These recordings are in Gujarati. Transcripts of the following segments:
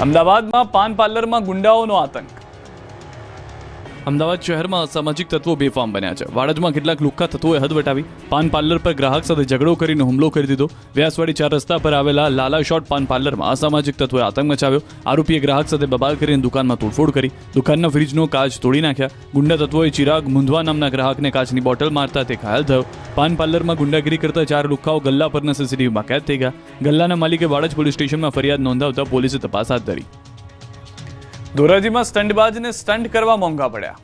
અમદાવાદમાં પાન પાર્લરમાં ગુંડાઓનો આતંક. અમદાવાદ શહેરમાં અસામાજિક તત્વો બેફામ બન્યા છે. વાડજમાં કેટલાક લુખ્ખા તત્વોએ હદ વટાવી પાન પાર્લર પર ગ્રાહક સાથે ઝઘડો કરીને હુમલો કરી દીધો. વ્યાસવાડી 4 રસ્તા પર આવેલા લાલા શોટ પાન પાર્લરમાં અસામાજિક તત્વોએ આતંક મચાવ્યો. આરોપીએ ગ્રાહક સાથે બબાલ કરીને દુકાનમાં તોડફોડ કરી. દુકાનના ફ્રીજનો કાચ તોડી નાખ્યા. ગુંડા તત્વોએ ચિરાગ મુંધવા નામના ગ્રાહકને કાચની બોટલ મારતા તે ઘાયલ થયો. પાન પાર્લરમાં ગુંડાગીરી કરતા 4 લુખ્ખાઓ ગલ્લા પરના સીસીટીવીમાં કેદ થઈ ગયા. ગલ્લાના માલિકે વાડજ પોલીસ સ્ટેશનમાં ફરિયાદ નોંધાવતા પોલીસે તપાસ હાથ ધરી. ધોરાજીમાં સ્ટંટબાજને સ્ટંટ કરવા મોંઘા પડ્યા.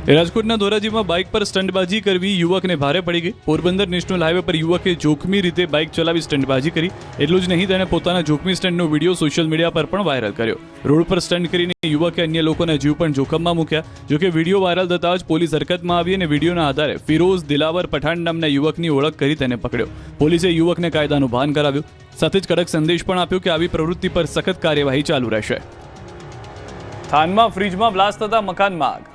રાજકોટના ધોરાજીમાં બાઇક પર સ્ટંટબાજી કરવી યુવકને ભારે પડી ગઈ. પોરબંદર નેશનલ હાઈવે પર યુવકે જોખમી રીતે બાઇક ચલાવી સ્ટંટબાજી કરી. એટલું જ નહીં, તેણે પોતાના જોખમી સ્ટંટનો વિડીયો સોશિયલ મીડિયા પર પણ વાયરલ કર્યો. રોડ પર સ્ટંટ કરીને યુવકે અન્ય લોકોના જીવ પણ જોખમમાં મૂક્યા. જોકે વિડીયો વાયરલ થતાં જ પોલીસ હરકતમાં આવી અને વિડીયોના આધારે ફિરોઝ દિલાવર પઠાણ નામના યુવકની ઓળખ કરી તેને પકડ્યો. પોલીસે યુવકને કાયદાનું ભાન કરાવ્યું. સાથે જ કડક સંદેશ પણ આપ્યો કે આવી પ્રવૃત્તિ પર સખત કાર્યવાહી ચાલુ રહેશે. થાનમાં ફ્રીજમાં બ્લાસ્ટ થતા મકાનમાં આગ.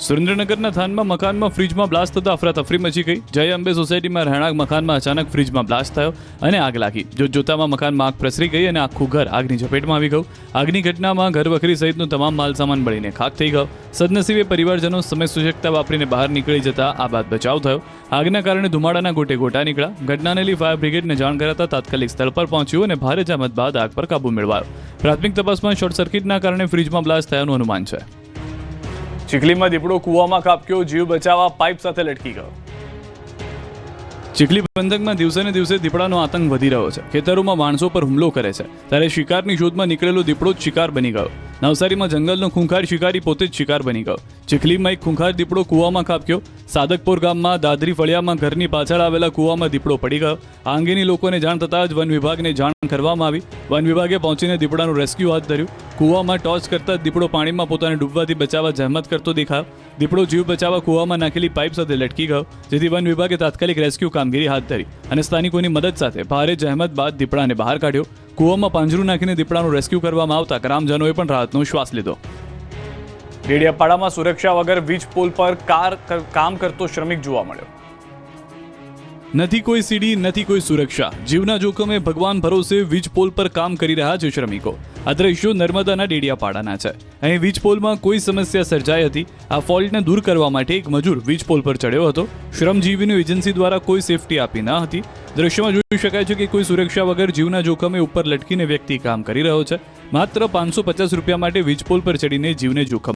સુરેન્દ્રનગરના થાનમાં મકાનમાં ફ્રીજમાં બ્લાસ્ટ થતા અફરાતફરી મચી ગઈ. જય અંબે સોસાયટીમાં રહેણાંક મકાનમાં અચાનક ફ્રીજમાં બ્લાસ્ટ થયો અને આગ લાગી. જોતજોતામાં મકાનમાં આગ પ્રસરી ગઈ અને આખું ઘર આગની ઝપેટમાં આવી ગયું. આગની ઘટનામાં ઘર વખરી સહિતનો તમામ માલસામાન બળીને ખાખ થઈ ગયો. સદનસીબે પરિવારજનો સમય સૂચકતા વાપરીને બહાર નીકળી જતા આ બાદ બચાવ થયો. આગના કારણે ધુમાડાના ગોટે ગોટા નીકળ્યા. ઘટનાને લઈ ફાયર બ્રિગેડને જાણ કરાતા તાત્કાલિક સ્થળ પર પહોંચ્યું અને ભારે જહેમત બાદ આગ પર કાબુ મેળવાયો. પ્રાથમિક તપાસમાં શોર્ટ સર્કિટના કારણે ફ્રીજમાં બ્લાસ્ટ થયાનું અનુમાન છે. ચીખલીમાં દીપડો કૂવામાં કાપ્યો, જીવ બચાવવા પાઇપ સાથે લટકી ગયો. ચીખલી પંથકમાં દિવસે ને દિવસે દીપડાનો આતંક વધી રહ્યો છે. ખેતરોમાં માણસો પર હુમલો કરે છે ત્યારે શિકારની શોધમાં નીકળેલો દીપડો જ શિકાર બની ગયો. નવસારીમાં જંગલનો ખૂંખાર શિકારી પોતે જ શિકાર બની ગયો. ચીખલીમાં એક ખૂંખાર દીપડો કૂવામાં કાપ્યો. સાદકપુર ગામમાં દાદરી ફળિયામાં ઘરની પાછળ આવેલા કૂવામાં દીપડો પડી ગયો. આ અંગેની લોકોને જાણ થતાં જ વન વિભાગને જાણ કરવામાં આવી. વન વિભાગે પહોંચીને દીપડાનું રેસ્ક્યુ હાથ ધર્યું. કૂવામાં ટોર્ચ કરતા દીપડો પાણીમાં પોતાને ડૂબવાથી બચાવવા જહેમત કરતો દેખાયો. દીપડો જીવ બચાવવા કૂવામાં નાખેલી પાઇપ સાથે લટકી ગયો, જેથી વન વિભાગે તાત્કાલિક રેસ્ક્યુ કામગીરી હાથ ધરી અને સ્થાનિકોની મદદ સાથે ભારે જહેમત બાદ દીપડાને બહાર કાઢ્યો. કૂવામાં પાંજરું નાખીને દીપડાનું રેસ્ક્યુ કરવામાં આવતા ગ્રામજનોએ પણ રાહતનો શ્વાસ લીધો. ડેડિયાપાડામાં સુરક્ષા વગર વીજ પોલ પર કામ કરતો શ્રમિક જોવા મળ્યો. નથી કોઈ સીડી, નથી કોઈ સુરક્ષા. જીવના જોખમે ભગવાન ભરોસે વીજ પોલ પર કામ કરી રહ્યા છે શ્રમિકો. આ દ્રશ્યો નર્મદાના ડેડિયાપાડાના છે. અહીં વીજ પોલમાં કોઈ સમસ્યા સર્જાઈ હતી. આ ફોલ્ટને દૂર કરવા માટે એક મજૂર વીજ પોલ પર ચડ્યો હતો. શ્રમજીવીની એજન્સી દ્વારા કોઈ સેફટી આપી ન હતી. દ્રશ્યમાં જોઈ શકાય છે કે કોઈ સુરક્ષા વગર જીવના જોખમે ઉપર લટકીને વ્યક્તિ કામ કરી રહ્યો છે. માત્ર 550 રૂપિયા માટે વીજ પોલ પર ચડીને જીવને જોખમ